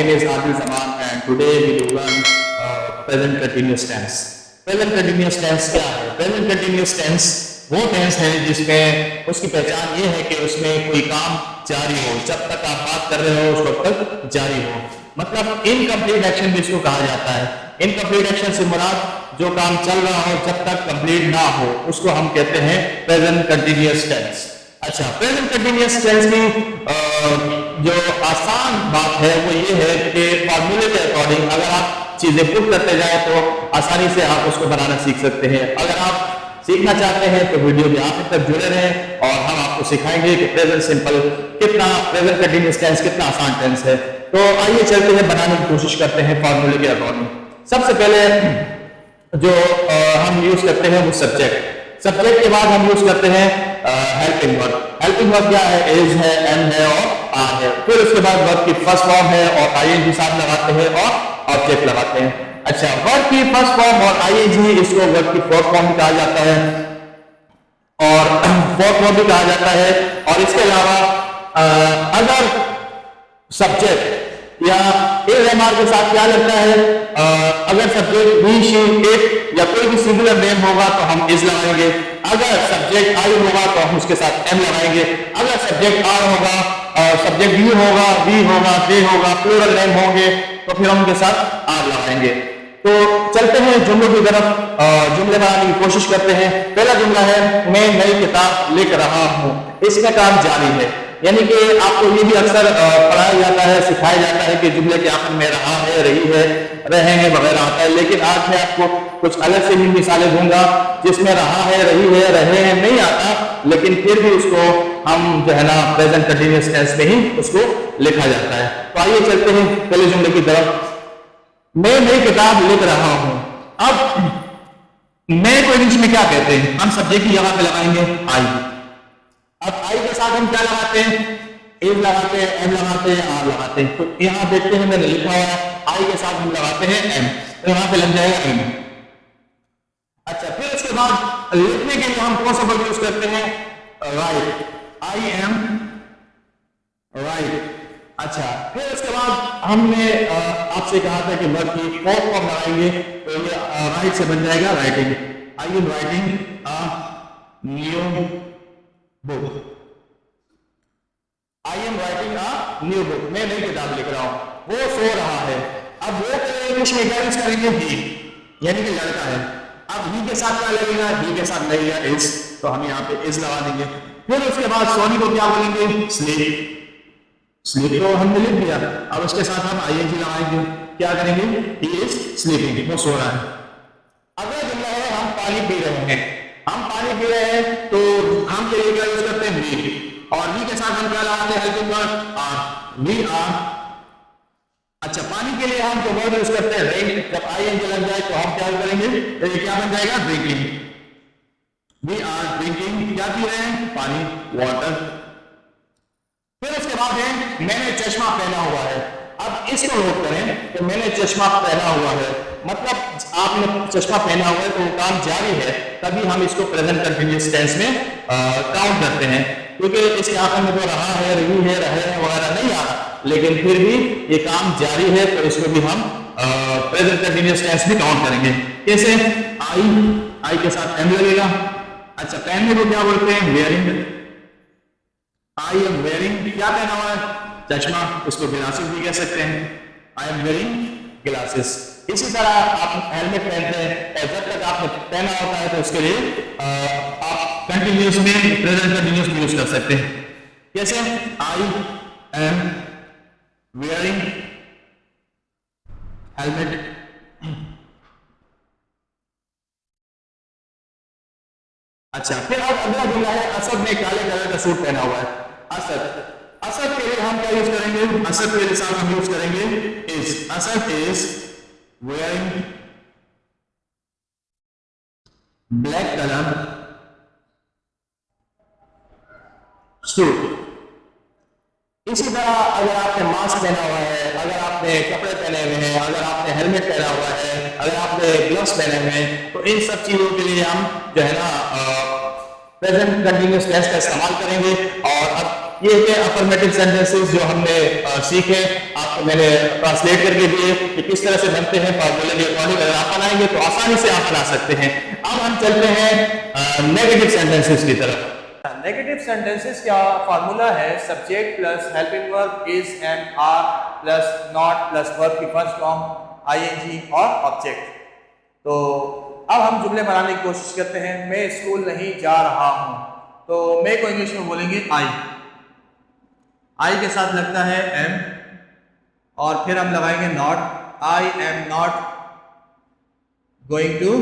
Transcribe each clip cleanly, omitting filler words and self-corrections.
name is Adil Zaman and today we will learn present continuous tense. Present continuous tense क्या है? Present continuous tense वो tense है जिसमें उसकी पहचान ये है कि उसमें कोई काम जारी हो, जब तक आप बात कर रहे हो उस वक्त तक जारी हो। मतलब इनकम्प्लीट एक्शन भी इसको कहा जाता है। इनकम्प्लीट एक्शन से मुराद जो काम चल रहा हो जब तक कंप्लीट ना हो उसको हम कहते हैं प्रेजेंट कंटिन्यूअस टेंस। अच्छा, प्रेजेंट कंटिन्यूअस टेंस की जो आसान बात है वो ये है कि फॉर्मूले के अकॉर्डिंग अगर आप चीजें पुट करते जाए तो आसानी से आप उसको बनाना सीख सकते हैं। अगर आप सीखना चाहते हैं तो वीडियो में आखिर तक जुड़े रहें और हम आपको सिखाएंगे कि प्रेजेंट सिंपल कितना, प्रेजेंट कंटिन्यूअस टेंस कितना आसान टेंस है। तो आइए चलते हैं, बनाने की कोशिश करते हैं फॉर्मूले के अकॉर्डिंग। सबसे पहले जो हम यूज करते हैं वो सब्जेक्ट। सब्जेक्ट के बाद हम यूज करते हैं हेल्पिंग वर्ब। हेल्पिंग वर्ब क्या है? इज है, एम है और आर है। फिर उसके बाद वर्ब की फर्स्ट फॉर्म है और आईएनजी साथ लगाते हैं और ऑब्जेक्ट लगाते हैं। अच्छा, वर्ब की फर्स्ट फॉर्म और आईएनजी इसको वर्ब की फोर्थ फॉर्म भी कहा जाता है और फोर्थ फॉर्म भी कहा जाता है। और इसके अलावा अगर सब्जेक्ट या एमआर के साथ क्या लगता है, अगर सब्जेक्ट ही, शी, इट या कोई भी सिंगुलर नेम होगा तो हम इज लगाएंगे। अगर सब्जेक्ट आई होगा तो हम उसके साथ एम लगाएंगे। अगर सब्जेक्ट आर होगा, सब्जेक्ट यू होगा, वी होगा, दे होगा, प्लूरल नेम होंगे तो फिर हम उनके साथ आर लगाएंगे। तो चलते हैं जुमलों की तरफ, जुमले बनाने की कोशिश करते हैं। पहला जुमला है मैं नई किताब लिख रहा हूं। इसका काम जारी है, यानी कि आपको ये भी अक्सर पढ़ाया जाता है, सिखाया जाता है कि जुमले के आखिर में रहा है, रही है, रहे हैं वगैरह आता है। लेकिन आज मैं आपको कुछ अलग से भी मिसालें दूंगा जिसमें रहा है, रही है, रहे हैं नहीं आता, लेकिन फिर भी उसको हम जो है ना प्रेजेंट कंटिन्यूअस टेंस में ही उसको लिखा जाता है। तो आइए चलते हैं पहले जुमले की तरफ। मैं नई किताब लिख रहा हूं। अब मैं को इंग्लिश में क्या कहते हैं? हम सब्जेक्ट की जगह पे लगाएंगे आई। अब आई के साथ हम क्या लगाते हैं? इज लगाते हैं, एम लगाते हैं, आर लगाते हैं। तो यहां देखते हैं मैंने लिखा हुआ है आई के साथ हम लगाते हैं एम, तो यहां पे लग जाएगा एम। अच्छा, फिर उसके बाद लिखने के लिए हम कौन सा वर्ब यूज करते हैं? Right, I am right. अच्छा, फिर उसके बाद हमने आपसे कहा था कि वर्ब की फोर्थ फॉर्म लगाएंगे, तो ये राइट से बन जाएगा writing. I am writing a new book. I am writing a new book, मैं नई किताब लिख रहा हूं। वो सो रहा है। अब वो इंग्लिश में क्या यूज करेंगे? ही, यानी कि लड़का है। अब ही के साथ क्या लगेगा? ही के साथ लगेगा इज, तो हम यहाँ पे इज लगा देंगे। फिर उसके बाद सोनी को क्या बोलेंगे? स्लीप। स्लीप तो हमने लिख दिया, अब उसके साथ हम आईएनजी लगाएंगे। क्या करेंगे? ही इज स्लीपिंग, वो सो रहा है। अगला जुमला है हम पानी पी रहे हैं। हम पानी पी रहे हैं तो हम के लिए क्या यूज करते हैं? वी। और वी के साथ हम क्या लगाते हैं? Helping verb are, we are. अच्छा, पानी के लिए हम जो वर्ब यूज करते हैं ड्रिंक, जब आईएनजी लग जाए तो हम क्या करेंगे? तो ये क्या बन जाएगा? ड्रिंकिंग। वी आर ड्रिंकिंग, क्या पी रहे हैं? पानी, वाटर। फिर उसके बाद है मैंने चश्मा पहना हुआ है। अब इसको नोट करें कि मैंने चश्मा पहना हुआ है, मतलब आपने चश्मा पहना हुआ है तो वो काम जारी है, तभी हम इसको प्रेजेंट कंटिन्यूअस टेंस में काउंट करते हैं। क्योंकि इसके आखिर में जो रहा है, रही है, रहे हैं वगैरह नहीं आ रहा, लेकिन फिर भी ये काम जारी है तो इसको भी हम प्रेजेंट कंटिन्यूअस टेंस में काउंट करेंगे। कैसे? आई के साथ एम लगेगा। अच्छा, पहनने को क्या बोलते हैं? वेयरिंग। आई एम वेयरिंग, क्या पहना हुआ है? चश्मा, इसको ग्लासेस भी कह सकते हैं। I am wearing glasses. इसी तरह आप हेलमेट पहनते हैं और जब तक आपने पहना होता है तो उसके लिए आप कंटिन्यूअस में प्रेजेंट कंटिन्यूअस में यूज कर सकते हैं। कैसे? I am wearing helmet. अच्छा, फिर अब अगला जुमला है असद ने काले कलर का सूट पहना हुआ है। असद, असद के लिए हम क्या यूज करेंगे? असद के साथ हम यूज करेंगे is. Asad is wearing black colour suit. इसी तरह अगर आपने मास्क पहना हुआ है, अगर आपने कपड़े पहने हुए हैं, अगर आपने हेलमेट पहना हुआ है, अगर आपने ग्लव्स पहने हुए हैं, तो इन सब चीजों के लिए हम जो है ना प्रेजेंट कंटिन्यूअस टेंस का इस्तेमाल करेंगे। और अब ये थे अफर्मेटिव सेंटेंसेस जो हमने सीखे, आपको मैंने ट्रांसलेट करके दिए कि किस तरह से बनते हैं फार्मूले के अकॉर्डिंग। अगर आप बनाएंगे तो आसानी से आप बना सकते हैं। अब हम चलते हैं नेगेटिव सेंटेंसेस की तरफ। नेगेटिव सेंटेंसेस का फार्मूला है subject plus helping verb is and are plus not plus verb की फर्स्ट फॉर्म आईएनजी और ऑब्जेक्ट। तो अब हम जुमले बनाने की कोशिश करते हैं। मैं स्कूल नहीं जा रहा हूं, तो मैं को इंग्लिश में बोलेंगे आई के साथ लगता है एम और फिर हम लगाएंगे not. I am not going to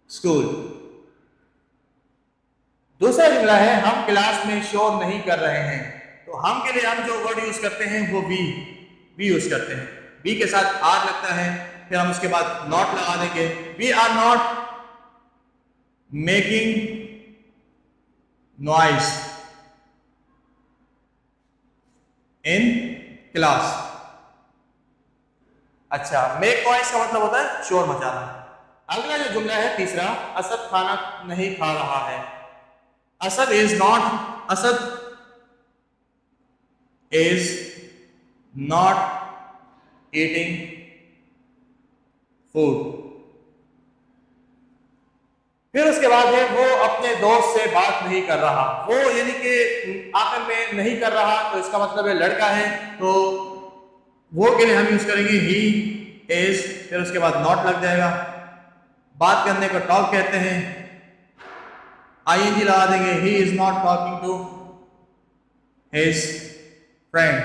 school. दूसरा जुमला है हम क्लास में शोर नहीं कर रहे हैं, तो हम के लिए हम जो वर्ड यूज करते हैं वो बी यूज करते हैं। बी के साथ आर लगता है, फिर हम उसके बाद नॉट लगा देंगे। We are not making noise in class. अच्छा, मेक नॉइस का मतलब होता है शोर मचाना। अगला जो जुमला है तीसरा, असद खाना नहीं खा रहा है। Asad is not eating food. फिर उसके बाद है वो अपने दोस्त से बात नहीं कर रहा। वो यानी कि आखिर में नहीं कर रहा, तो इसका मतलब है लड़का है, तो वो के लिए हम यूज करेंगे ही इज, फिर उसके बाद नॉट लग जाएगा। बात करने को टॉक कहते हैं, आईएनजी लगा देंगे। He is not talking to his friend.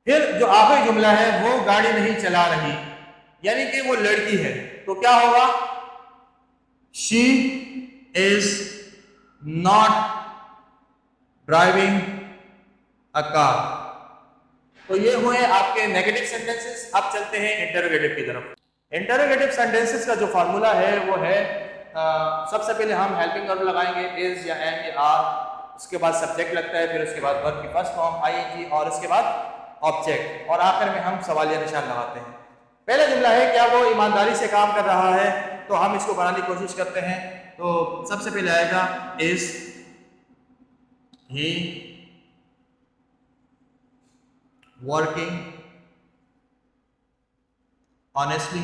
फिर जो आखिरी जुमला है वो गाड़ी नहीं चला रही, यानी कि वो लड़की है, तो क्या होगा? She is not driving a car. तो ये हुए आपके नेगेटिव सेंटेंसेस। अब चलते हैं इंटरोगेटिव की तरफ। इंटरोगेटिव सेंटेंसेस का जो फार्मूला है वो है सबसे पहले हम हेल्पिंग वर्ब लगाएंगे, इज या एम या आर, उसके बाद सब्जेक्ट लगता है, फिर उसके बाद वर्ब की फर्स्ट फॉर्म आईएनजी और उसके बाद ऑब्जेक्ट, और आखिर में हम सवालिया निशान लगाते हैं। पहला जुमला है क्या वो ईमानदारी से काम कर रहा है, तो हम इसको बनाने की कोशिश करते हैं। तो सबसे पहले आएगा is he working honestly.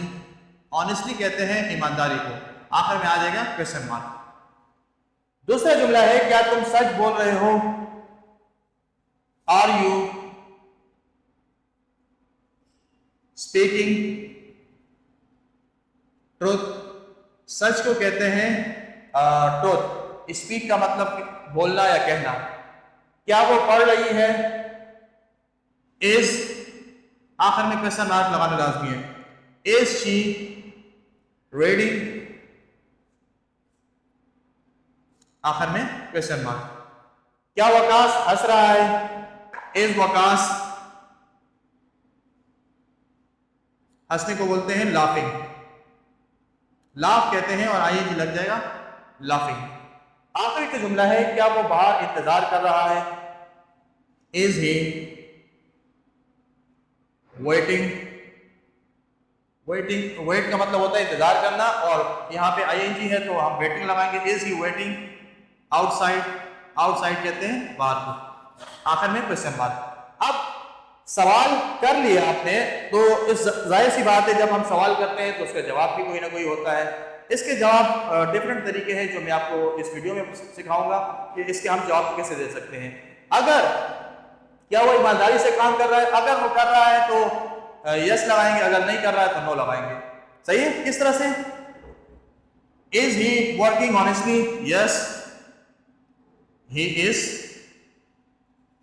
Honestly कहते हैं ईमानदारी को, आखिर में आ जाएगा क्वेश्चन मार्क। दूसरा जुमला है क्या तुम सच बोल रहे हो, आर यू स्पीकिंग ट्रुथ। सच को कहते हैं ट्रुथ। स्पीक का मतलब बोलना या कहना। क्या वो पढ़ रही है, इज आखिर में क्वेश्चन मार्क लगाना लाजमी है। इज शी रीडिंग, आखिर में क्वेश्चन मार्क। क्या वकास हंस रहा है, इज वकास, हंसने को बोलते हैं लाफिंग। लाफ कहते हैं और आईएनजी लग जाएगा लाफिंग। आखिरी का जुमला है क्या वो बाहर इंतजार कर रहा है, इज ही वेटिंग। वेट का मतलब होता है इंतजार करना, और यहां पे आईएनजी है तो हम वेटिंग लगाएंगे। Is he waiting outside, outside कहते हैं बाहर को, आखिर में क्वेश्चन मार्क। अब सवाल कर लिया आपने, तो इस जाहिर सी बात है जब हम सवाल करते हैं तो उसका जवाब भी कोई ना कोई होता है। इसके जवाब डिफरेंट तरीके हैं जो मैं आपको इस वीडियो में सिखाऊंगा कि इसके हम जवाब कैसे दे सकते हैं। अगर क्या वो ईमानदारी से काम कर रहा है, अगर वो कर रहा है तो यस लगाएंगे, अगर नहीं कर रहा है तो नो लगाएंगे। सही है? किस तरह से? Is he working honestly, yes he is.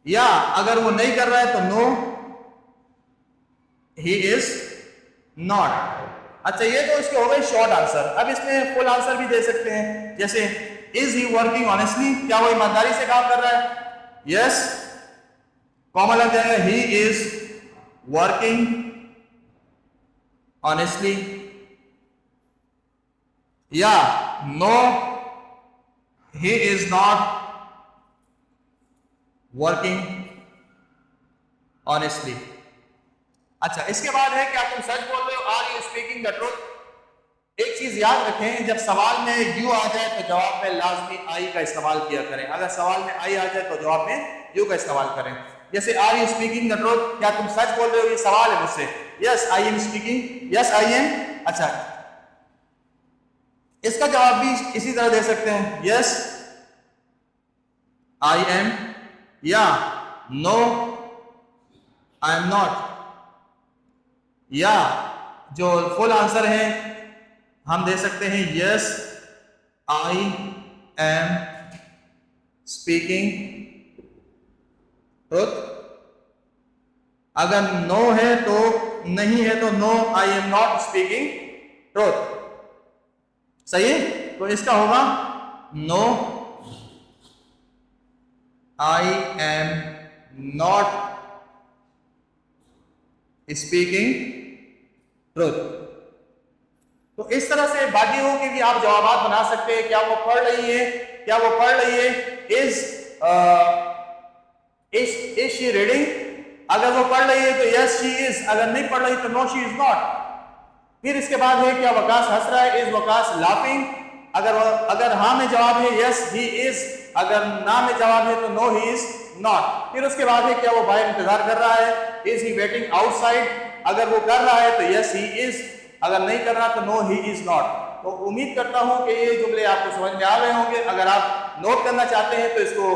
या अगर वो नहीं कर रहा है तो नो ही इज नॉट। अच्छा, ये तो इसके हो गए शॉर्ट आंसर। अब इसमें फुल आंसर भी दे सकते हैं, जैसे इज ही वर्किंग ऑनेस्टली, क्या वो ईमानदारी से काम कर रहा है, यस, कॉमा लग जाएगा, ही इज वर्किंग ऑनेस्टली, या no he is not working honestly. अच्छा, इसके बाद है क्या तुम सच बोल रहे हो, are you speaking the truth. एक चीज चीज याद रखें, जब सवाल में यू आ जाए तो जवाब में लाजमी आई का इस्तेमाल किया करें। अगर सवाल में आई आ जाए तो जवाब में यू का इस्तेमाल करें। जैसे are you speaking the truth, क्या तुम सच बोल रहे हो, ये सवाल है मुझसे। Yes I am speaking, yes I am. अच्छा, इसका जवाब भी इसी तरह दे सकते हैं, यस आई एम, या नो आई एम नॉट, या जो फुल आंसर है हम दे सकते हैं yes I am speaking truth. अगर नो है तो नहीं है तो no I am not speaking truth. सही है, तो इसका होगा no I am not speaking truth. तो इस तरह से बाकियों के भी आप जवाब बना सकते हैं। क्या वो पढ़ रही है, क्या वो पढ़ रही है, इज शी रीडिंग। अगर वो पढ़ रही है तो यस शी इज, अगर नहीं पढ़ रही तो नो शी इज नॉट। फिर इसके बाद है क्या वकास हंस रहा है, इज वकास लाफिंग। अगर हाँ में जवाब है यस ही इज, अगर ना में जवाब है तो नो ही इज नॉट। फिर उसके बाद है क्या वो बाहर इंतजार कर रहा है, इज ही वेटिंग आउटसाइड। अगर वो कर रहा है तो यस ही इज, अगर नहीं कर रहा तो नो ही इज नॉट। तो उम्मीद करता हूं कि ये जुमले आपको समझ में आ रहे होंगे। अगर आप नोट करना चाहते हैं तो इसको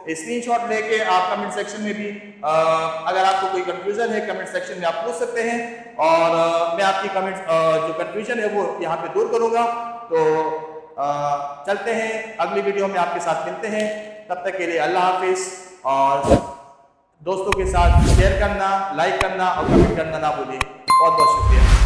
स्क्रीनशॉट लेके आप कमेंट सेक्शन में भी अगर आपको कोई कंफ्यूजन है कमेंट सेक्शन में आप पूछ सकते हैं, और मैं आपकी कमेंट जो कंफ्यूजन है वो यहाँ पे दूर करूंगा। तो चलते हैं, अगली वीडियो में आपके साथ मिलते हैं। तब तक के लिए अल्लाह हाफिज, और दोस्तों के साथ शेयर करना, लाइक करना और कमेंट करना ना भूलिए। बहुत बहुत शुक्रिया।